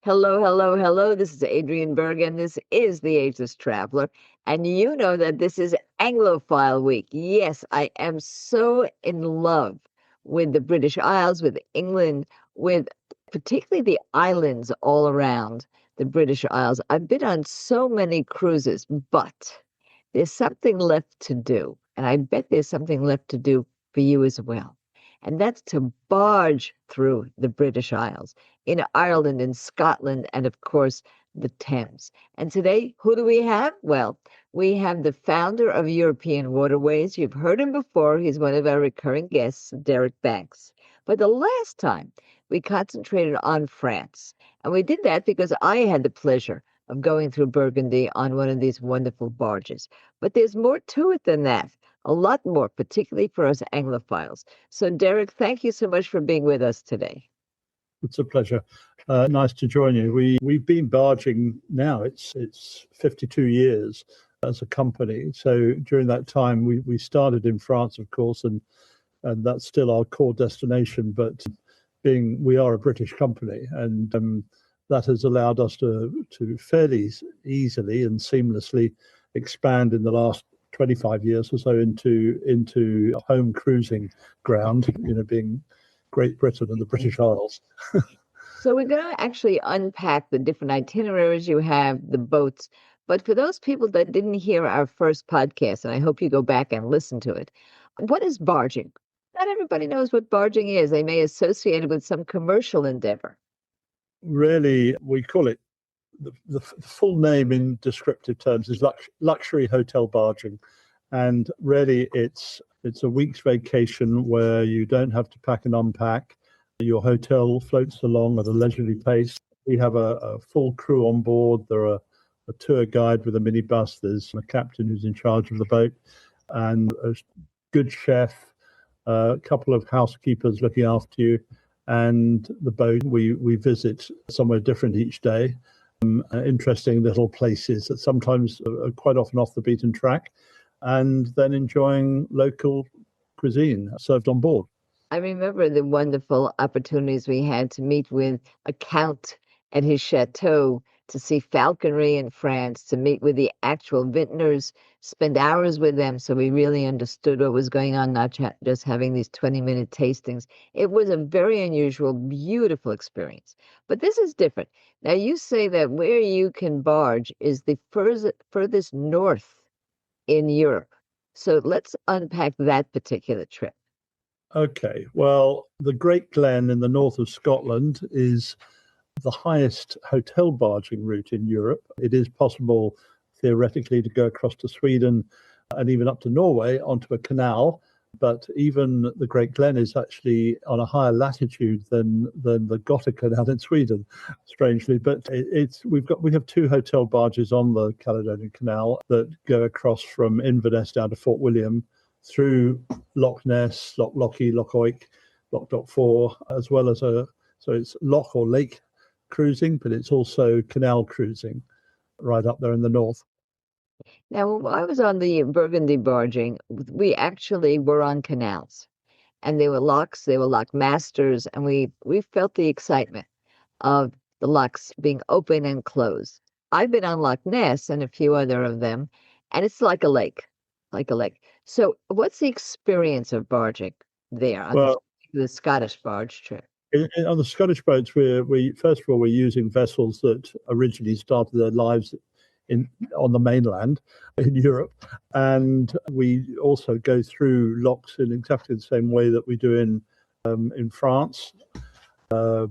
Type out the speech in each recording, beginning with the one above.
Hello, hello, hello. This is Adrienne Berg, and this is the Ageless Traveler. And you know that this is Anglophile Week. Yes, I am so in love with the British Isles, with England, with particularly the islands all around the British Isles. I've been on so many cruises, but there's something left to do. And I bet there's something left to do for you as well. And that's to barge through the British Isles in Ireland, in Scotland, and of course, the Thames. And today, who do we have? Well, we have the founder of European Waterways. You've heard him before. He's one of our recurring guests, Derek Banks. But the last time, we concentrated on France. And we did that because I had the pleasure of going through Burgundy on one of these wonderful barges. But there's more to it than that. A lot more, particularly for us Anglophiles. So, Derek, thank you so much for being with us today. It's a pleasure. Nice to join you. We've been barging now. It's 52 years as a company. So during that time, we started in France, of course, and that's still our core destination. But we are a British company, and that has allowed us to fairly easily and seamlessly expand in the last 25 years or so into a home cruising ground. Being Great Britain and the British Isles. So we're going to actually unpack the different itineraries you have, the boats. But for those people that didn't hear our first podcast, and I hope you go back and listen to it, what is barging? Not everybody knows what barging is. They may associate it with some commercial endeavor. Really, we call it the full name in descriptive terms is luxury hotel barging. And really, it's a week's vacation where you don't have to pack and unpack. Your hotel floats along at a leisurely pace. We have a full crew on board. There are a tour guide with a minibus. There's a captain who's in charge of the boat, and a good chef, a couple of housekeepers looking after you, and the boat. We visit somewhere different each day. Interesting little places that sometimes are quite often off the beaten track, and then enjoying local cuisine served on board. I remember the wonderful opportunities we had to meet with a count at his chateau, to see falconry in France, to meet with the actual vintners, spend hours with them so we really understood what was going on, not just having these 20-minute tastings. It was a very unusual, beautiful experience. But this is different. Now, you say that where you can barge is the furthest north in Europe. So let's unpack that particular trip. Okay, well, the Great Glen in the north of Scotland is the highest hotel barging route in Europe. It is possible, theoretically, to go across to Sweden and even up to Norway onto a canal. But even the Great Glen is actually on a higher latitude than the Gotha Canal in Sweden, strangely. But we have two hotel barges on the Caledonian Canal that go across from Inverness down to Fort William, through Loch Ness, Loch Lochy, Loch Oich, Loch Dock as well as so it's loch or lake cruising, but it's also canal cruising right up there in the north. Now, when I was on the Burgundy barging, we actually were on canals, and there were locks, there were lock masters, and we felt the excitement of the locks being open and closed. I've been on Loch Ness and a few other of them, and it's like a lake, like a lake. So what's the experience of barging there on the Scottish barge trip? On the Scottish boats, we first of all, we're using vessels that originally started their lives on the mainland in Europe, and we also go through locks in exactly the same way that we do in France,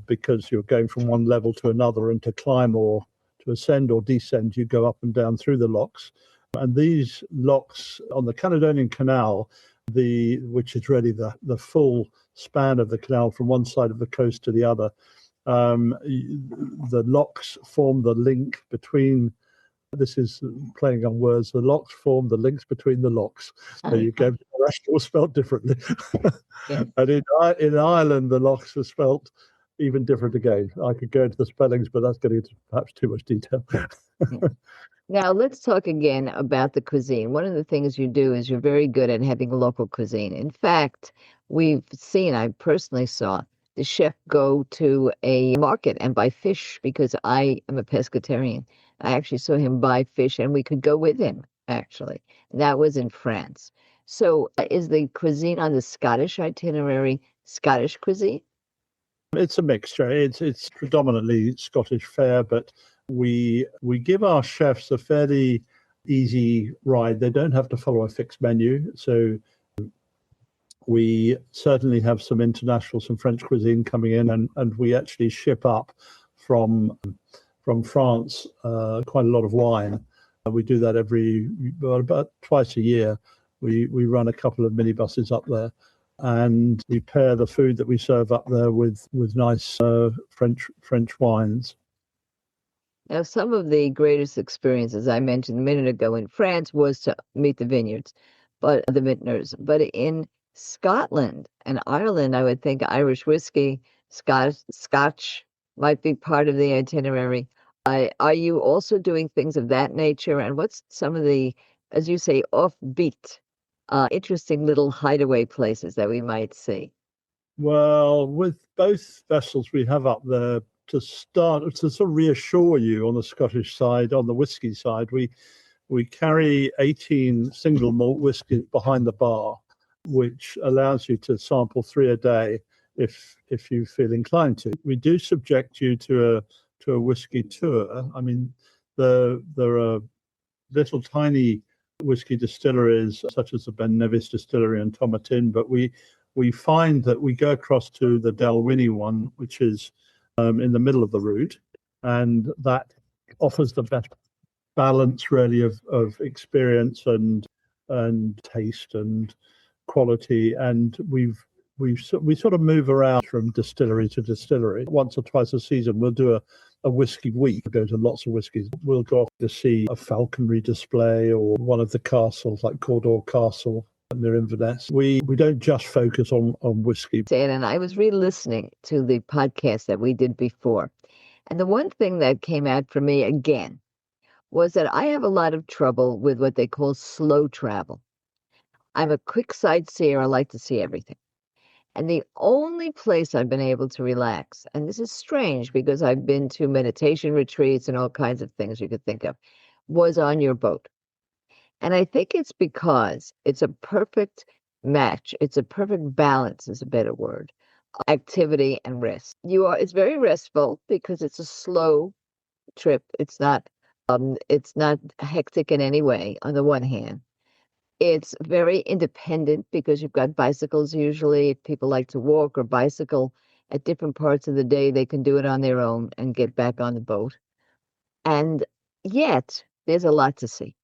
because you're going from one level to another, and to climb or to ascend or descend, you go up and down through the locks. And these locks on the Caledonian Canal, which is really the full span of the canal from one side of the coast to the other, the locks form the link between. This is playing on words. The locks form the links between the locks. There you go. The rest was spelled differently. Yeah. And in Ireland, the locks are spelled even different again. I could go into the spellings, but that's getting into perhaps too much detail. Yeah. Now, let's talk again about the cuisine. One of the things you do is you're very good at having local cuisine. In fact, I personally saw the chef go to a market and buy fish because I am a pescatarian. I actually saw him buy fish and we could go with him, actually. That was in France. So is the cuisine on the Scottish itinerary Scottish cuisine? It's a mixture. It's predominantly Scottish fare, but we give our chefs a fairly easy ride. They don't have to follow a fixed menu. So we certainly have some international, some French cuisine coming in, and we actually ship up from France quite a lot of wine. We do that about twice a year. We run a couple of minibuses up there, and we pair the food that we serve up there with nice French wines. Now, some of the greatest experiences I mentioned a minute ago in France was to meet the vineyards, but the vintners. But in Scotland and Ireland, I would think Irish whiskey, Scotch might be part of the itinerary. Are you also doing things of that nature? And what's some of the, as you say, offbeat, interesting little hideaway places that we might see? Well, with both vessels we have up there, to start to sort of reassure you on the Scottish side, on the whiskey side, we carry 18 single malt whiskies behind the bar, which allows you to sample 3 a day if you feel inclined to. We do subject you to a whiskey tour. I mean, there are little tiny whiskey distilleries such as the Ben Nevis distillery and Tomatin, but we find that we go across to the Dalwhinnie one, which is in the middle of the route, and that offers the best balance really of experience and taste and quality. And we sort of move around from distillery to distillery. Once or twice a season, we'll do a whiskey week. We'll go to lots of whiskies. We'll go off to see a falconry display or one of the castles like Cawdor Castle near Inverness. We don't just focus on whiskey. And I was re-listening to the podcast that we did before. And the one thing that came out for me again was that I have a lot of trouble with what they call slow travel. I'm a quick sightseer. I like to see everything. And the only place I've been able to relax, and this is strange because I've been to meditation retreats and all kinds of things you could think of, was on your boat. And I think it's because it's a perfect match. It's a perfect balance, is a better word. Activity and rest. It's very restful because it's a slow trip. It's not hectic in any way, on the one hand. It's very independent because you've got bicycles usually. If people like to walk or bicycle at different parts of the day, they can do it on their own and get back on the boat. And yet, there's a lot to see.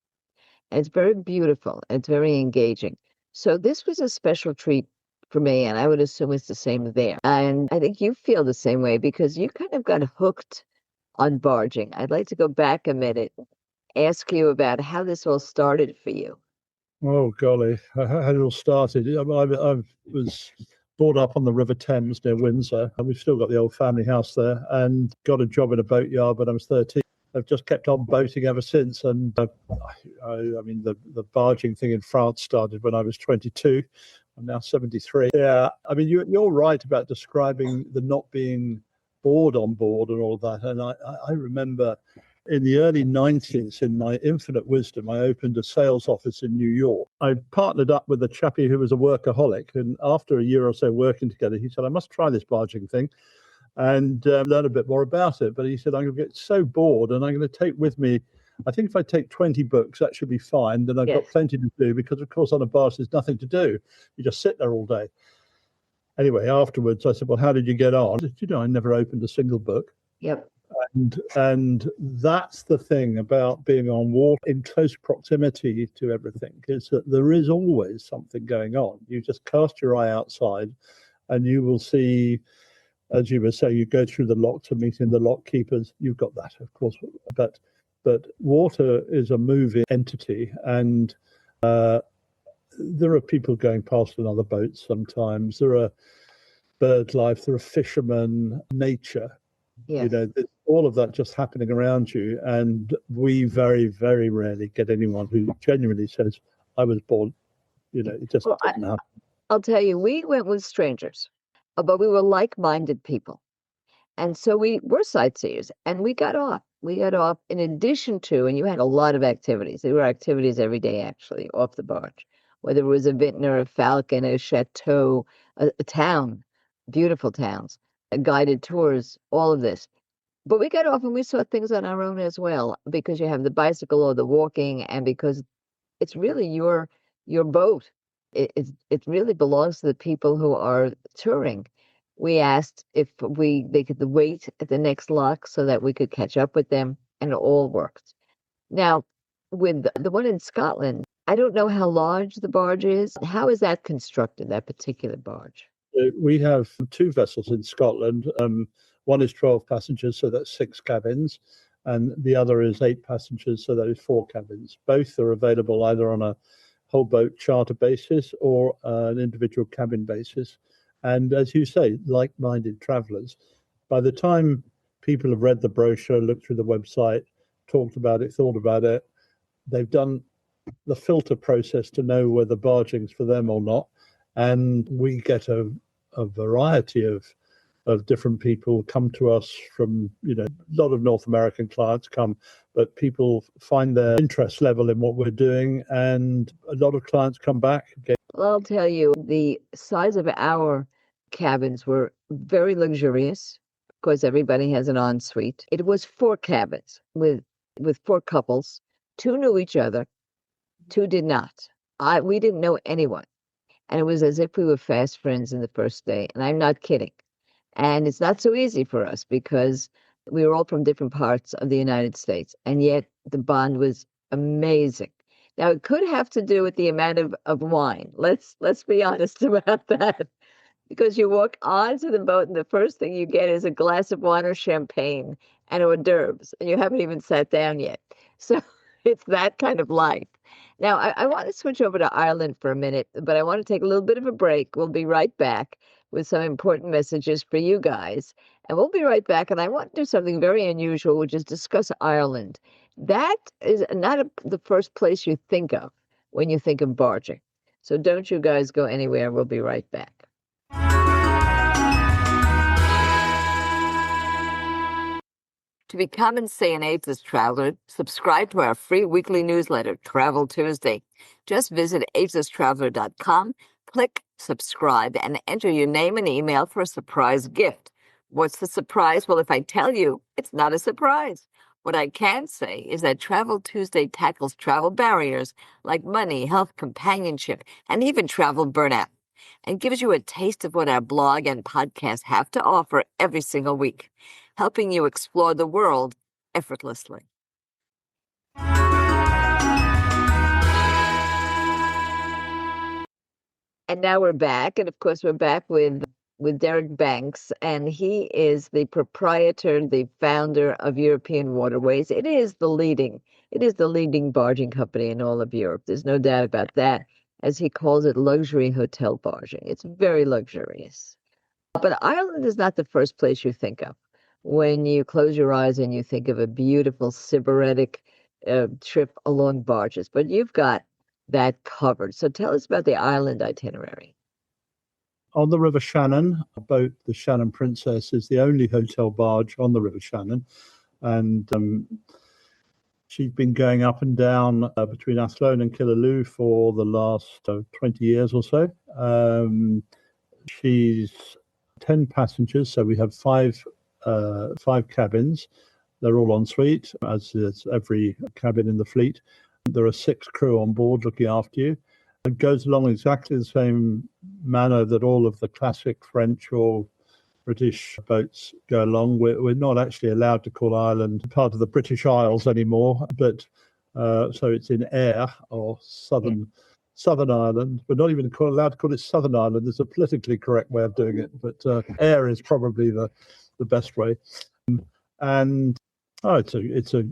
And it's very beautiful. And it's very engaging. So this was a special treat for me, and I would assume it's the same there. And I think you feel the same way because you kind of got hooked on barging. I'd like to go back a minute, ask you about how this all started for you. Oh golly, how it all started. I was brought up on the River Thames near Windsor, and we've still got the old family house there, and got a job in a boatyard when I was 13. I've just kept on boating ever since, and I mean the barging thing in France started when I was 22. I'm now 73. Yeah, I mean you're right about describing the not being bored on board and all that, and I remember in the early 90s, in my infinite wisdom, I opened a sales office in New York. I partnered up with a chappie who was a workaholic. And after a year or so working together, he said, I must try this barging thing and learn a bit more about it. But he said, I'm going to get so bored and I'm going to take with me, I think if I take 20 books, that should be fine. Then I've got plenty to do because, of course, on a barge, there's nothing to do. You just sit there all day. Anyway, afterwards, I said, well, how did you get on? Said, I never opened a single book. Yep. And that's the thing about being on water in close proximity to everything, is that there is always something going on. You just cast your eye outside and you will see, as you were saying, you go through the lock to meet in the lock keepers. You've got that, of course, but water is a moving entity, and there are people going past on other boats sometimes. There are bird life, there are fishermen, nature. Yes. All of that just happening around you. And we very, very rarely get anyone who genuinely says, I was bored. It just doesn't happen. I'll tell you, we went with strangers. but we were like-minded people. And so we were sightseers and we got off. We got off in addition to, and you had a lot of activities. There were activities every day, actually, off the barge, whether it was a vintner, a falcon, a chateau, a town, beautiful towns, guided tours, all of this. But we got off and we saw things on our own as well, because you have the bicycle or the walking, and because it's really your boat. It really belongs to the people who are touring. We asked if they could wait at the next lock so that we could catch up with them, and it all worked. Now, with the one in Scotland, I don't know how large the barge is. How is that constructed, that particular barge? We have two vessels in Scotland. One is 12 passengers, so that's 6 cabins, and the other is 8 passengers, so that is 4 cabins. Both are available either on a whole boat charter basis or an individual cabin basis. And as you say, like-minded travelers. By the time people have read the brochure, looked through the website, talked about it, thought about it, they've done the filter process to know whether barging's for them or not. And we get a variety of different people come to us from, a lot of North American clients come, but people find their interest level in what we're doing, and a lot of clients come back. Well, I'll tell you, the size of our cabins were very luxurious. Of course, everybody has an ensuite. It was 4 cabins with 4 couples. 2 knew each other, 2 did not. We didn't know anyone. And it was as if we were fast friends in the first day. And I'm not kidding. And it's not so easy for us because we were all from different parts of the United States. And yet the bond was amazing. Now, it could have to do with the amount of wine. Let's be honest about that. Because you walk onto the boat and the first thing you get is a glass of wine or champagne and hors d'oeuvres, and you haven't even sat down yet. So it's that kind of life. Now, I want to switch over to Ireland for a minute, but I want to take a little bit of a break. We'll be right back with some important messages for you guys. And we'll be right back. And I want to do something very unusual, which is discuss Ireland. That is not the first place you think of when you think of barging. So don't you guys go anywhere. We'll be right back. To become and stay an Ageless Traveler, subscribe to our free weekly newsletter, Travel Tuesday. Just visit agelesstraveler.com, click subscribe, and enter your name and email for a surprise gift. What's the surprise? Well, if I tell you, it's not a surprise. What I can say is that Travel Tuesday tackles travel barriers like money, health, companionship, and even travel burnout, and gives you a taste of what our blog and podcast have to offer every single week, helping you explore the world effortlessly. And now we're back, and of course we're back with Derek Banks, and he is the proprietor, the founder of European Waterways. It is the leading barging company in all of Europe. There's no doubt about that. As he calls it, luxury hotel barging. It's very luxurious. But Ireland is not the first place you think of when you close your eyes and you think of a beautiful Sybaritic trip along barges. But you've got that covered. So tell us about the island itinerary. On the River Shannon, a boat, the Shannon Princess, is the only hotel barge on the River Shannon. And she's been going up and down between Athlone and Killaloe for the last 20 years or so. She's 10 passengers, so we have five cabins. They're all en suite, as is every cabin in the fleet. There are 6 crew on board looking after you. It goes along exactly the same manner that all of the classic French or British boats go along. We're not actually allowed to call Ireland part of the British Isles anymore, but so it's in Air or Southern Ireland. We're not even allowed to call it Southern Ireland. There's a politically correct way of doing it, but Air is probably the best way. And it's a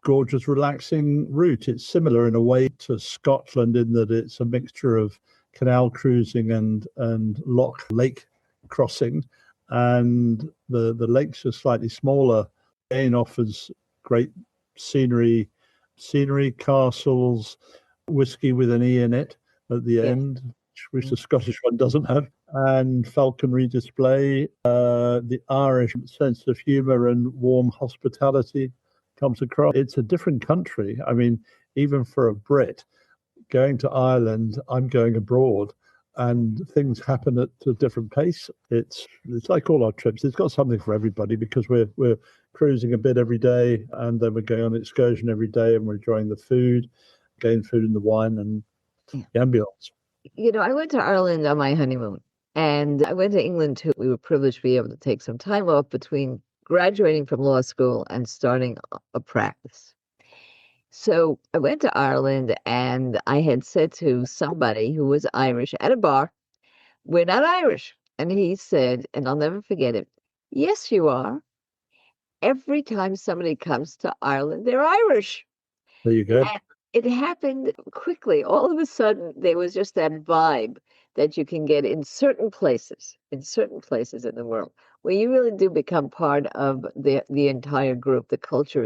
gorgeous, relaxing route. It's similar in a way to Scotland in that it's a mixture of canal cruising and lake crossing, and the lakes are slightly smaller. Again, offers great scenery, castles, whiskey with an E in it at the end, which the Scottish one doesn't have. and falconry display. The Irish sense of humor and warm hospitality comes across. It's a different country. I mean, even for a Brit, going to Ireland, I'm going abroad, and things happen at a different pace. It's like all our trips. It's got something for everybody because we're cruising a bit every day, and then we're going on excursion every day, and we're enjoying the food, getting food and the wine and the ambience. I went to Ireland on my honeymoon, and I went to England too. We were privileged to be able to take some time off between graduating from law school and starting a practice. So I went to Ireland, and I had said to somebody who was Irish at a bar, "We're not Irish." And he said, and I'll never forget it, "Yes, you are. Every time somebody comes to Ireland, they're Irish." There you go. And it happened quickly. All of a sudden, there was just that vibe that you can get in certain places, in the world, where you really do become part of the entire group. The culture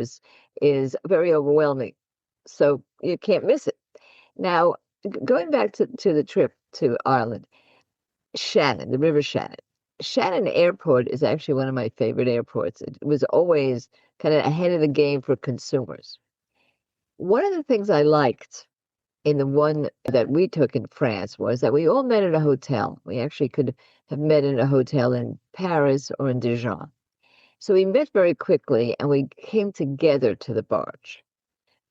is very overwhelming, so you can't miss it. Now, going back to the trip to Ireland, Shannon, the River Shannon. Shannon Airport is actually one of my favorite airports. It was always kind of ahead of the game for consumers. One of the things I liked in the one that we took in France was that we all met at a hotel. We actually could have met in a hotel in Paris or in Dijon. So we met very quickly and we came together to the barge.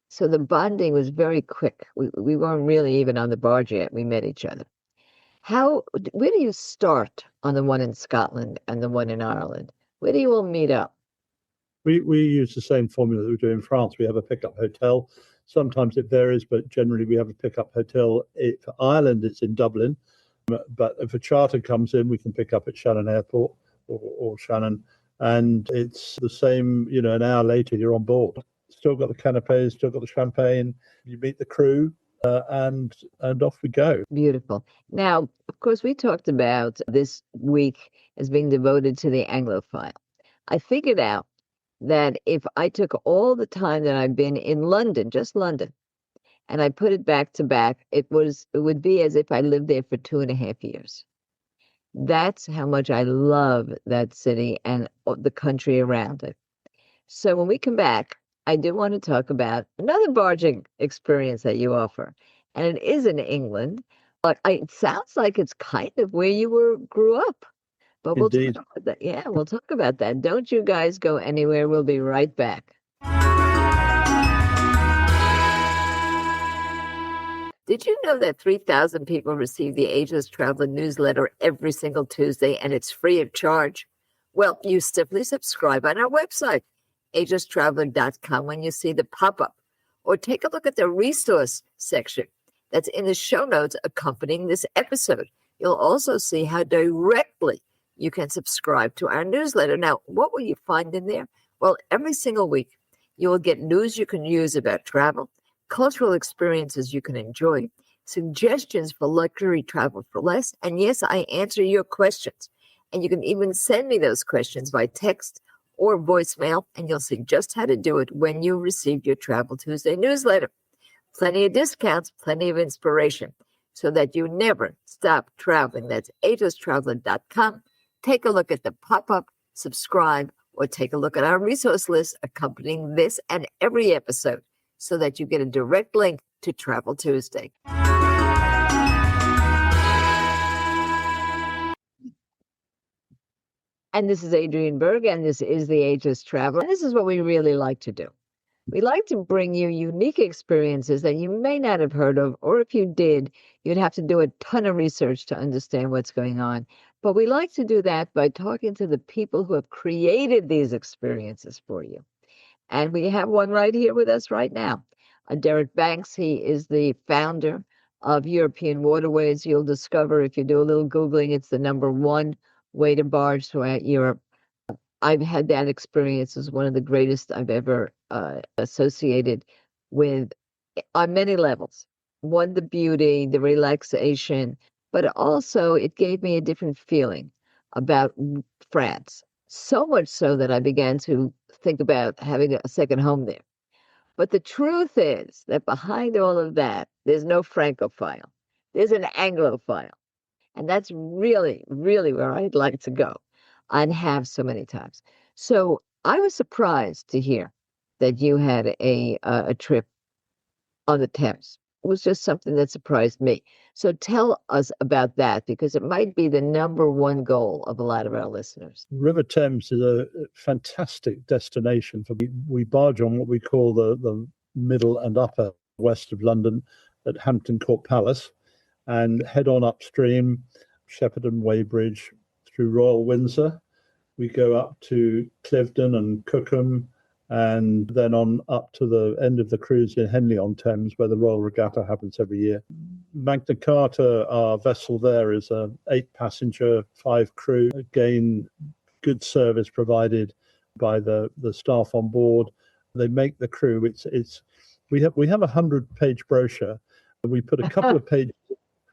So the bonding was very quick. We weren't really even on the barge yet. We met each other. Where do you start on the one in Scotland and the one in Ireland? Where do you all meet up? We use the same formula that we do in France. We have a pickup hotel. Sometimes it varies, but generally we have a pickup hotel. For Ireland, it's in Dublin. But if a charter comes in, we can pick up at Shannon Airport or Shannon, and it's the same. An hour later, you're on board. Still got the canapes, still got the champagne. You meet the crew, and off we go. Beautiful. Now, of course, we talked about this week as being devoted to the Anglophile. I figured out that if I took all the time that I've been in London, just London, and I put it back to back, it would be as if I lived there for 2.5 years. That's how much I love that city and the country around it. So when we come back, I do want to talk about another barging experience that you offer. And it is in England, but it sounds like it's kind of where you grew up. But we'll talk Indeed. about that. Yeah, we'll talk about that. Don't you guys go anywhere. We'll be right back. Did you know that 3,000 people receive the Ageless Traveler newsletter every single Tuesday, and it's free of charge? Well, you simply subscribe on our website, agelesstraveler.com, when you see the pop-up, or take a look at the resource section that's in the show notes accompanying this episode. You'll also see how directly you can subscribe to our newsletter. Now, what will you find in there? Well, every single week, you will get news you can use about travel, cultural experiences you can enjoy, suggestions for luxury travel for less, and yes, I answer your questions. And you can even send me those questions by text or voicemail, and you'll see just how to do it when you receive your Travel Tuesday newsletter. Plenty of discounts, plenty of inspiration, so that you never stop traveling. That's agelesstraveler.com. Take a look at the pop-up, subscribe, or take a look at our resource list accompanying this and every episode so that you get a direct link to Travel Tuesday. And this is Adrienne Berg, and this is the Ageless Traveler. And this is what we really like to do. We like to bring you unique experiences that you may not have heard of, or if you did, you'd have to do a ton of research to understand what's going on. But we like to do that by talking to the people who have created these experiences for you. And we have one right here with us right now. Derek Banks, he is the founder of European Waterways. You'll discover if you do a little Googling, it's the #1 way to barge throughout Europe. I've had that experience as one of the greatest I've ever associated with on many levels. One, the beauty, the relaxation, but also it gave me a different feeling about France. So much so that I began to think about having a second home there. But the truth is that behind all of that, there's no Francophile. There's an Anglophile. And that's really, really where I'd like to go and have so many times. So I was surprised to hear that you had a trip on the Thames. It was just something that surprised me. So tell us about that because it might be the number one goal of a lot of our listeners. River Thames is a fantastic destination for we barge on what we call the middle and upper west of London at Hampton Court Palace and head on upstream, Shepperton Weybridge through Royal Windsor. We go up to Cliveden and Cookham and then on up to the end of the cruise in Henley-on-Thames, where the Royal Regatta happens every year. Magna Carta, our vessel there, is a 8-passenger, 5 crew. Again, good service provided by the staff on board. They make the crew. We have a 100-page brochure. We put a couple of pages.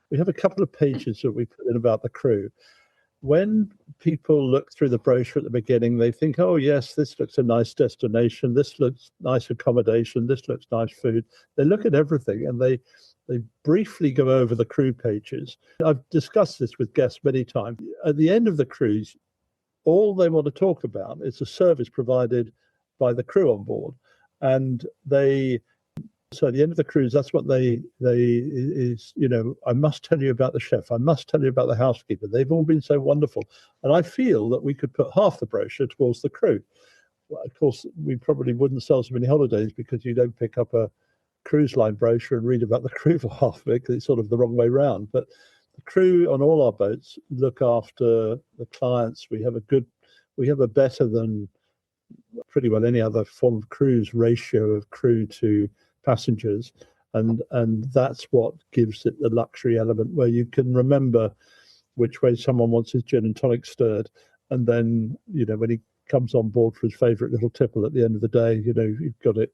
We have a couple of pages that we put in about the crew. When people look through the brochure at the beginning, they think, oh, yes, this looks a nice destination. This looks nice accommodation. This looks nice food. They look at everything and they briefly go over the crew pages. I've discussed this with guests many times. At the end of the cruise, all they want to talk about is the service provided by the crew on board. And so at the end of the cruise, that's what I must tell you about the chef. I must tell you about the housekeeper. They've all been so wonderful. And I feel that we could put half the brochure towards the crew. Well, of course, we probably wouldn't sell so many holidays because you don't pick up a cruise line brochure and read about the crew for half of it because it's sort of the wrong way round. But the crew on all our boats look after the clients. We have a better than pretty well any other form of cruise ratio of crew to passengers, and that's what gives it the luxury element where you can remember which way someone wants his gin and tonic stirred, and then when he comes on board for his favorite little tipple at the end of the day, you've got it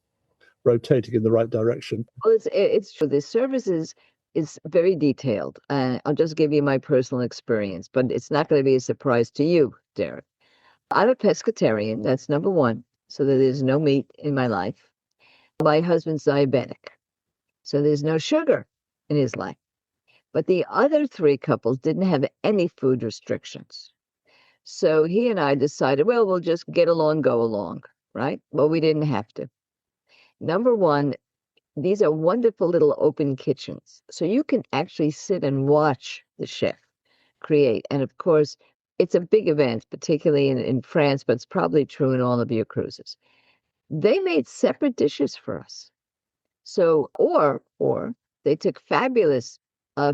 rotating in the right direction. Well, it's true. The service is very detailed. I'll just give you my personal experience, but it's not going to be a surprise to you, Derek. I'm a pescatarian. That's number one, so that there's no meat in my life. My husband's diabetic, so there's no sugar in his life. But the other 3 couples didn't have any food restrictions. So he and I decided, well, we'll just get along, go along, right? Well, we didn't have to. Number one, these are wonderful little open kitchens. So you can actually sit and watch the chef create. And of course, it's a big event, particularly in France, but it's probably true in all of your cruises. They made separate dishes for us. So, or they took fabulous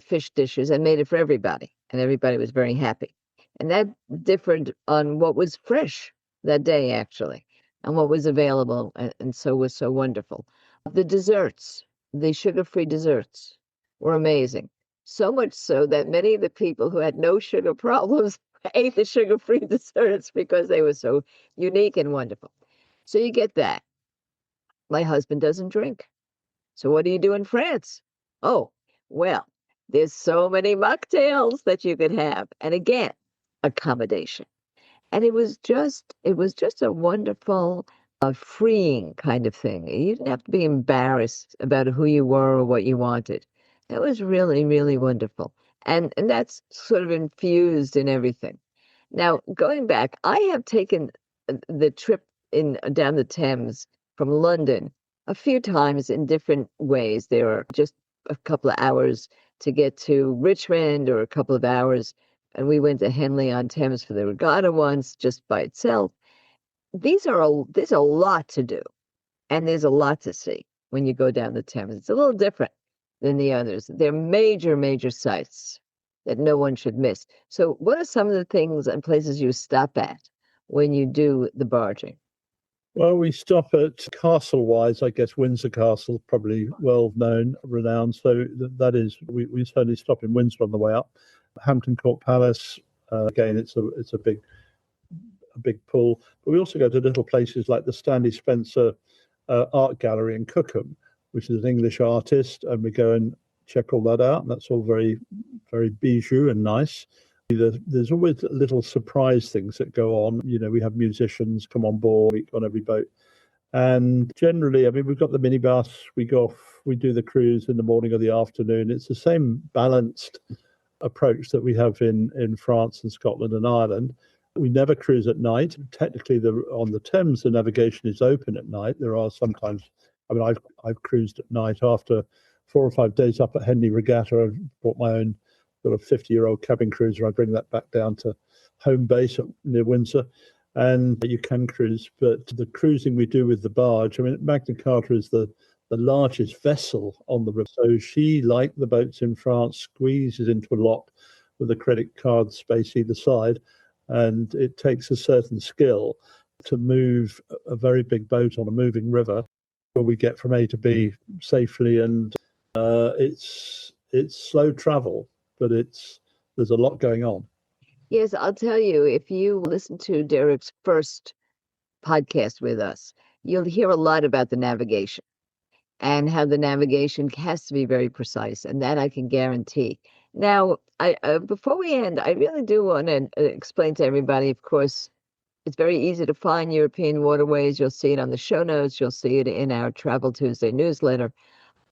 fish dishes and made it for everybody, and everybody was very happy. And that differed on what was fresh that day, actually, and what was available, and so was so wonderful. The desserts, the sugar-free desserts, were amazing. So much so that many of the people who had no sugar problems ate the sugar-free desserts because they were so unique and wonderful. So you get that. My husband doesn't drink. So what do you do in France? Oh, well, there's so many mocktails that you could have. And again, accommodation. And it was just a wonderful, freeing kind of thing. You didn't have to be embarrassed about who you were or what you wanted. That was really, really wonderful. And that's sort of infused in everything. Now, going back, I have taken the trip in down the Thames from London a few times in different ways. There are just a couple of hours to get to Richmond or a couple of hours. And we went to Henley-on-Thames for the regatta once just by itself. There's a lot to do and there's a lot to see when you go down the Thames. It's a little different than the others. They're major, major sites that no one should miss. So what are some of the things and places you stop at when you do the barging? Well, we stop at castle-wise, I guess Windsor Castle, probably well known, renowned. So that is, we certainly stop in Windsor on the way up. Hampton Court Palace, again, it's a big pull. But we also go to little places like the Stanley Spencer Art Gallery in Cookham, which is an English artist, and we go and check all that out. And that's all very, very bijou and nice. There's always little surprise things that go on. We have musicians come on board on every boat. And generally, I mean, we've got the minibus. We go off, we do the cruise in the morning or the afternoon. It's the same balanced approach that we have in France and Scotland and Ireland. We never cruise at night. Technically, on the Thames, the navigation is open at night. There are sometimes, I mean, I've cruised at night after 4 or 5 days up at Henley Regatta. I've bought my own sort of 50-year-old cabin cruiser. I bring that back down to home base near Windsor, and you can cruise. But the cruising we do with the barge, I mean, Magna Carta is the largest vessel on the river. So she, like the boats in France, squeezes into a lock with a credit card space either side. And it takes a certain skill to move a very big boat on a moving river where we get from A to B safely. And it's slow travel, but there's a lot going on. Yes, I'll tell you, if you listen to Derek's first podcast with us, you'll hear a lot about the navigation and how the navigation has to be very precise, and that I can guarantee. Now, before we end, I really do want to explain to everybody, of course, it's very easy to find European Waterways. You'll see it on the show notes. You'll see it in our Travel Tuesday newsletter.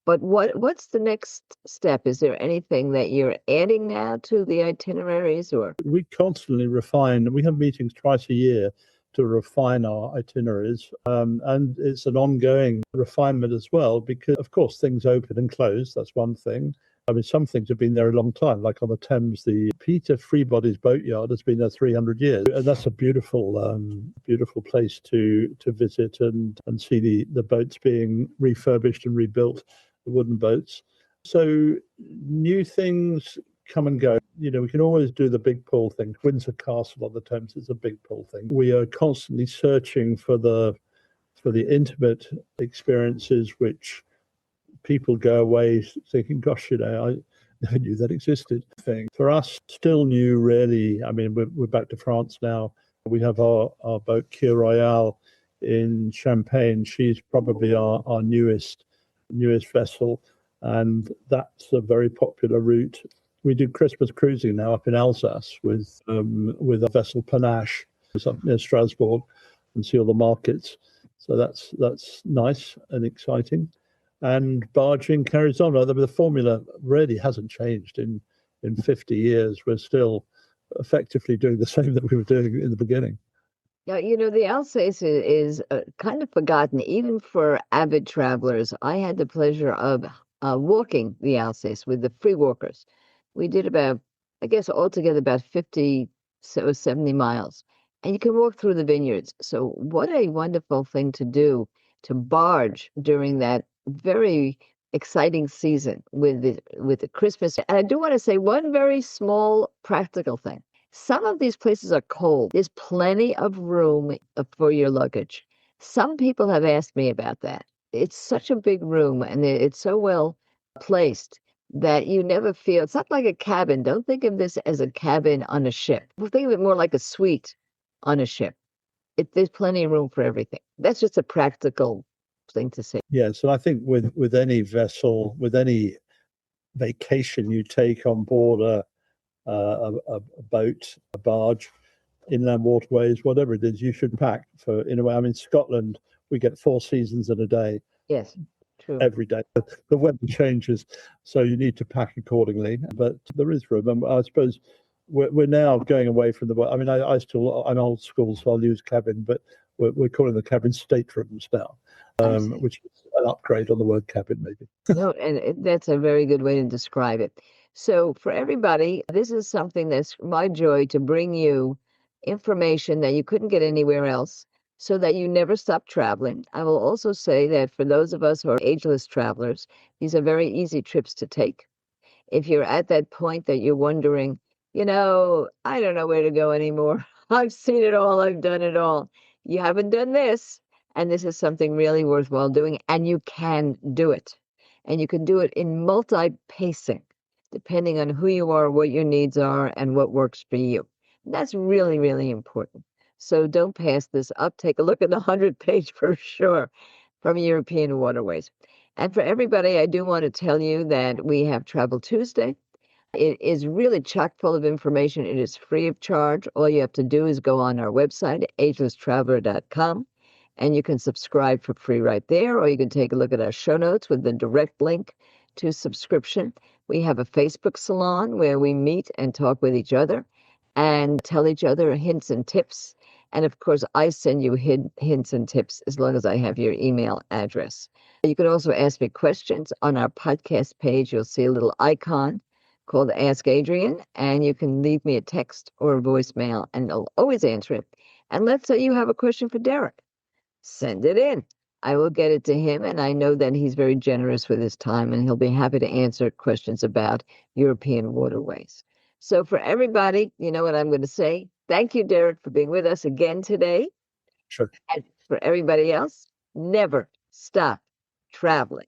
But what's the next step? Is there anything that you're adding now to the itineraries, or? We constantly refine. We have meetings twice a year to refine our itineraries, and it's an ongoing refinement as well, because of course things open and close. That's one thing. I mean, some things have been there a long time, like on the Thames, the Peter Freebody's boatyard has been there 300 years, and that's a beautiful, beautiful place to visit and see the boats being refurbished and rebuilt, the wooden boats. So new things come and go. You know, we can always do the big pull thing. Windsor Castle on the Thames is a big pull thing. We are constantly searching for the intimate experiences which people go away thinking, gosh, you know, I never knew that existed thing. For us, still new, really. I mean, we're back to France now. We have our boat, Kir Royale, in Champagne. She's probably our newest vessel, and that's a very popular route. We do Christmas cruising now up in Alsace with a vessel Panache. It's up near Strasbourg and see all the markets. So that's nice and exciting. And barging carries on. The formula really hasn't changed in 50 years. We're still effectively doing the same that we were doing in the beginning. Yeah, you know, the Alsace is kind of forgotten, even for avid travelers. I had the pleasure of walking the Alsace with the free walkers. We did about, I guess, altogether about 50 or 70 miles. And you can walk through the vineyards. So what a wonderful thing to do, to barge during that very exciting season with the Christmas. And I do want to say one very small practical thing. Some of these places are cold. There's plenty of room for your luggage. Some people have asked me about that. It's such a big room and it's so well placed that you never feel, it's not like a cabin. Don't think of this as a cabin on a ship. Think of it more like a suite on a ship. There's plenty of room for everything. That's just a practical thing to say. Yes, and I think with any vessel, with any vacation you take on board a boat, a barge, inland waterways, whatever it is, you should pack for, in a way. I mean, Scotland, we get 4 seasons in a day. Yes, true. Every day. The weather changes, so you need to pack accordingly. But there is room. And I suppose we're now going away from the, I mean, I'm old school, so I'll use cabin, but we're calling the cabin staterooms now, which is an upgrade on the word cabin, maybe. No, and that's a very good way to describe it. So for everybody, this is something that's my joy to bring you information that you couldn't get anywhere else so that you never stop traveling. I will also say that for those of us who are ageless travelers, these are very easy trips to take. If you're at that point that you're wondering, you know, I don't know where to go anymore. I've seen it all. I've done it all. You haven't done this. And this is something really worthwhile doing. And you can do it. And you can do it in multi-pacing, depending on who you are, what your needs are, and what works for you. And that's really, really important. So don't pass this up. Take a look at the 100-page brochure from European Waterways. And for everybody, I do want to tell you that we have Travel Tuesday. It is really chock full of information. It is free of charge. All you have to do is go on our website, agelesstraveler.com, and you can subscribe for free right there, or you can take a look at our show notes with the direct link to subscription. We have a Facebook salon where we meet and talk with each other and tell each other hints and tips. And of course, I send you hints and tips as long as I have your email address. You can also ask me questions on our podcast page. You'll see a little icon called Ask Adrian, and you can leave me a text or a voicemail, and I'll always answer it. And let's say you have a question for Derek. Send it in. I will get it to him, and I know that he's very generous with his time, and he'll be happy to answer questions about European waterways. So for everybody, you know what I'm going to say? Thank you, Derek, for being with us again today. Sure. And for everybody else, never stop traveling.